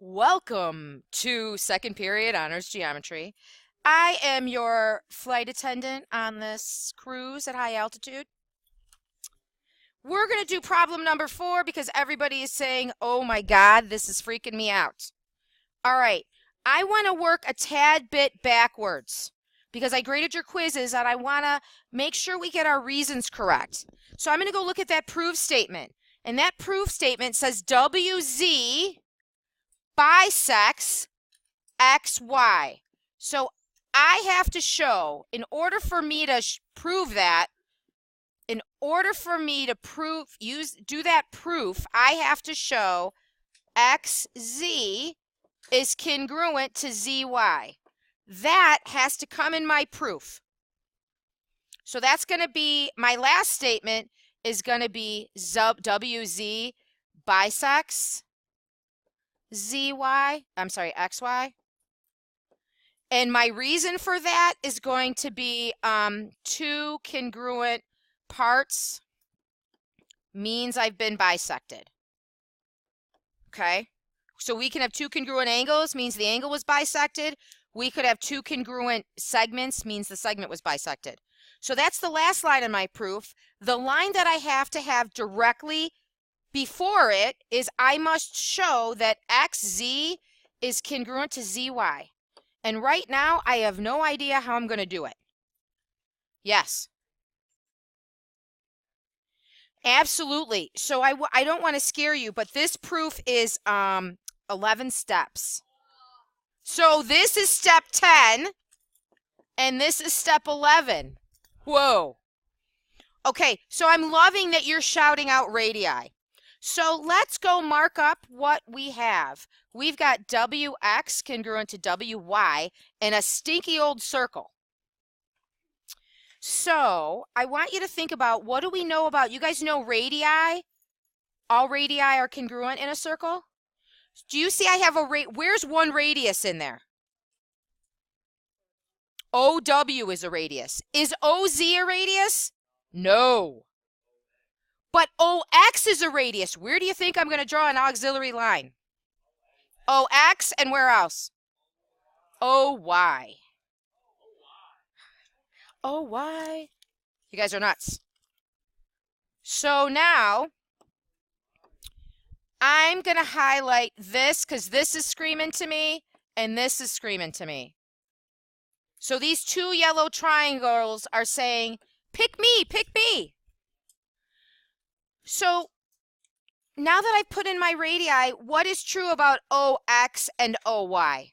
Welcome to second period honors geometry. I am your flight attendant on this cruise at high altitude. We're going to do problem number 4 because everybody is saying, oh my God, this is freaking me out. All right, I want to work a tad bit backwards because I graded your quizzes and I want to make sure we get our reasons correct. So I'm going to go look at that proof statement. And that proof statement says WZ bisects XY. So I have to show, in order for me to prove that, in order for me to do that proof, I have to show XZ is congruent to ZY. That has to come in my proof. So that's going to be, my last statement is going to be WZ bisects XY. And my reason for that is going to be two congruent parts means I've been bisected. Okay? So we can have two congruent angles, means the angle was bisected. We could have two congruent segments, means the segment was bisected. So that's the last line in my proof. The line that I have to have directly before it is I must show that XZ is congruent to ZY. And right now, I have no idea how I'm going to do it. Yes. Absolutely. So I don't want to scare you, but this proof is 11 steps. So this is step 10, and this is step 11. Whoa. Okay, so I'm loving that you're shouting out radii. So let's go mark up what we have. We've got WX congruent to WY in a stinky old circle. So I want you to think about, what do we know about, you guys know radii? All radii are congruent in a circle? Do you see I have where's one radius in there? OW is a radius. Is OZ a radius? No. But OX is a radius. Where do you think I'm going to draw an auxiliary line? OX, and where else? OY. OY. You guys are nuts. So now I'm going to highlight this because this is screaming to me and this is screaming to me. So these two yellow triangles are saying, pick me, pick me. So now that I've put in my radii, what is true about OX and OY?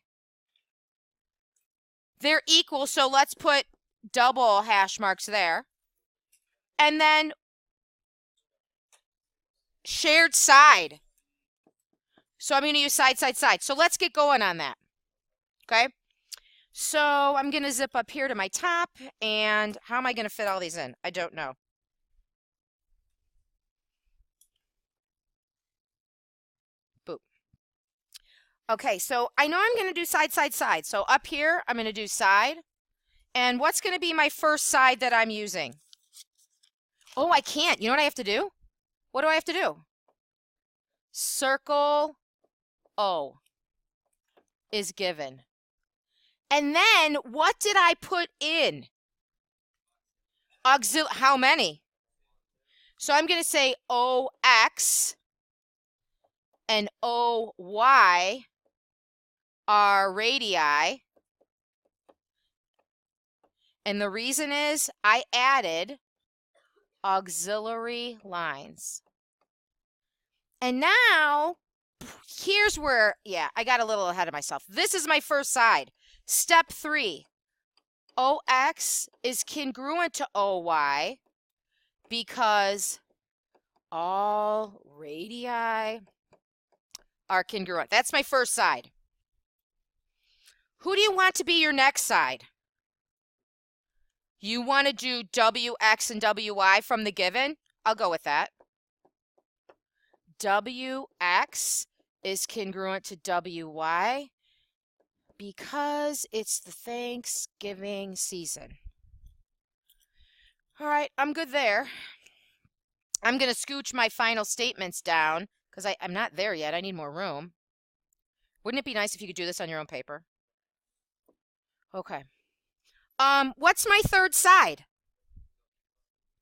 They're equal, so let's put double hash marks there. And then shared side. So I'm going to use side, side, side. So let's get going on that. Okay? So I'm going to zip up here to my top, and how am I going to fit all these in? I don't know. Okay, so I know I'm going to do side, side, side. So up here, I'm going to do side. And what's going to be my first side that I'm using? Oh, I can't. You know what I have to do? What do I have to do? Circle O is given. And then what did I put in? How many? So I'm going to say OX and OY are radii, and the reason is I added auxiliary lines. And now here's where, yeah, I got a little ahead of myself. This is my first side. Step 3, OX is congruent to OY because all radii are congruent. That's my first side. Who do you want to be your next side? You want to do WX and WY from the given? I'll go with that. WX is congruent to WY because it's the Thanksgiving season. All right, I'm good there. I'm going to scooch my final statements down because I'm not there yet. I need more room. Wouldn't it be nice if you could do this on your own paper? Okay. What's my third side?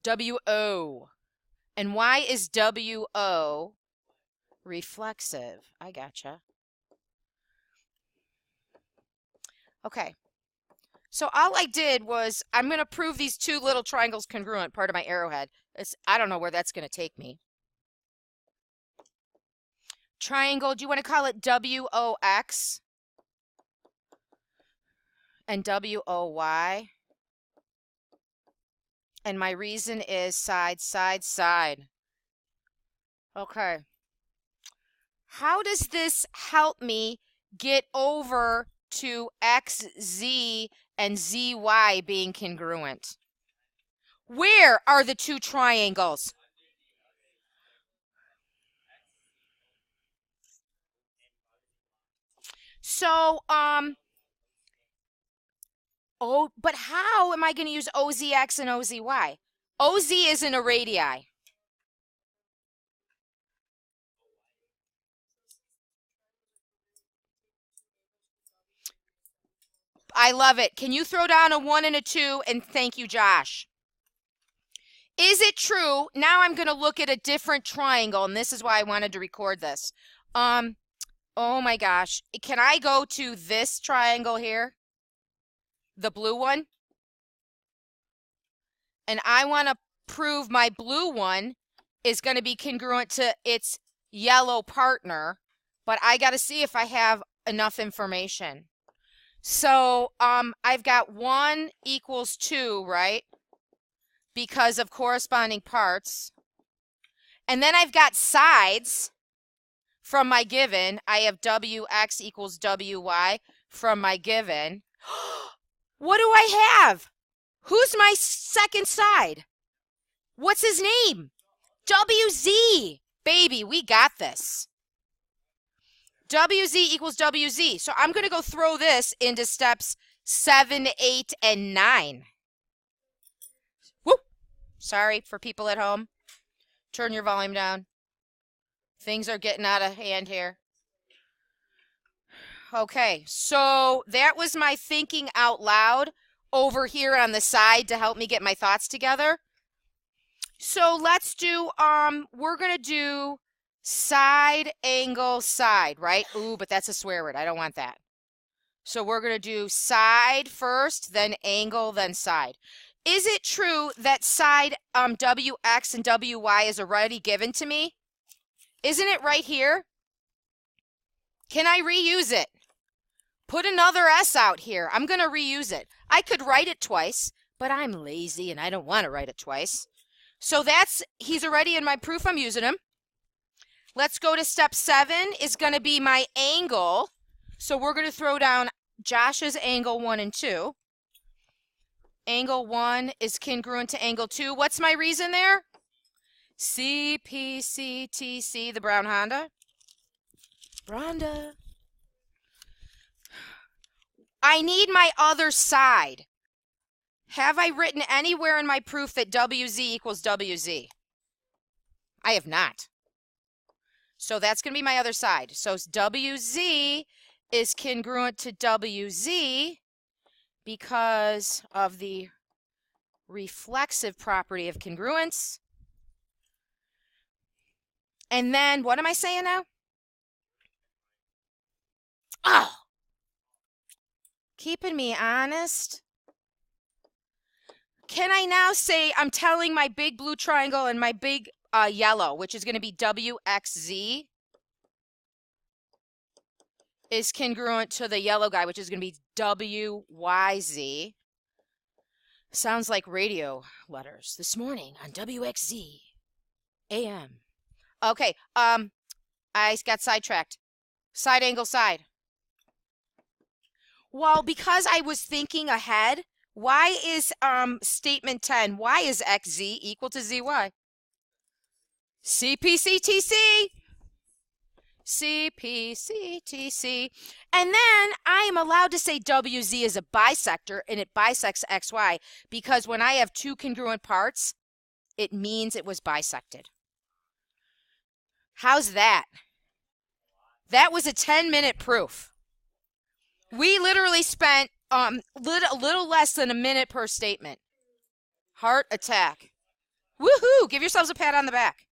WO. And why is WO reflexive? I gotcha. Okay. So all I did was, I'm going to prove these two little triangles congruent, part of my arrowhead. I don't know where that's going to take me. Triangle, do you want to call it WOX and WOY? And my reason is side, side, side. Okay. How does this help me get over to XZ and ZY being congruent? Where are the two triangles? So, oh, but how am I going to use OZX and OZY? OZ isn't a radii. I love it. Can you throw down a 1 and a 2? And thank you, Josh. Is it true? Now I'm going to look at a different triangle, and this is why I wanted to record this. Oh my gosh. Can I go to this triangle here? The blue one? And I want to prove my blue one is going to be congruent to its yellow partner, but I got to see if I have enough information. So I've got 1 equals 2, right? Because of corresponding parts. And then I've got sides from my given. I have WX equals WY from my given. What do I have? Who's my second side? What's his name? WZ. Baby, we got this. WZ equals WZ. So I'm going to go throw this into steps 7, 8, and 9. Woo! Sorry for people at home. Turn your volume down. Things are getting out of hand here. Okay, so that was my thinking out loud over here on the side to help me get my thoughts together. So let's do, we're going to do side, angle, side, right? Ooh, but that's a swear word. I don't want that. So we're going to do side first, then angle, then side. Is it true that side WX and WY is already given to me? Isn't it right here? Can I reuse it? Put another S out here. I'm going to reuse it. I could write it twice, but I'm lazy and I don't want to write it twice. So he's already in my proof. I'm using him. Let's go to step 7 is going to be my angle. So we're going to throw down Josh's angle 1 and 2. Angle 1 is congruent to angle 2. What's my reason there? CPCTC, the brown Honda. Bronda. I need my other side. Have I written anywhere in my proof that WZ equals WZ? I have not. So that's going to be my other side. So WZ is congruent to WZ because of the reflexive property of congruence. And then, what am I saying now? Oh! Keeping me honest. Can I now say I'm telling my big blue triangle and my big yellow, which is going to be WXZ, is congruent to the yellow guy, which is going to be WYZ. Sounds like radio letters. This morning on WXZ AM. Okay, I got sidetracked. Side angle side. Well, because I was thinking ahead, why is statement 10, why is XZ equal to ZY? CPCTC. CPCTC. And then I am allowed to say WZ is a bisector, and it bisects XY, because when I have two congruent parts, it means it was bisected. How's that? That was a 10-minute proof. We literally spent little less than a minute per statement. Heart attack. Woohoo! Give yourselves a pat on the back.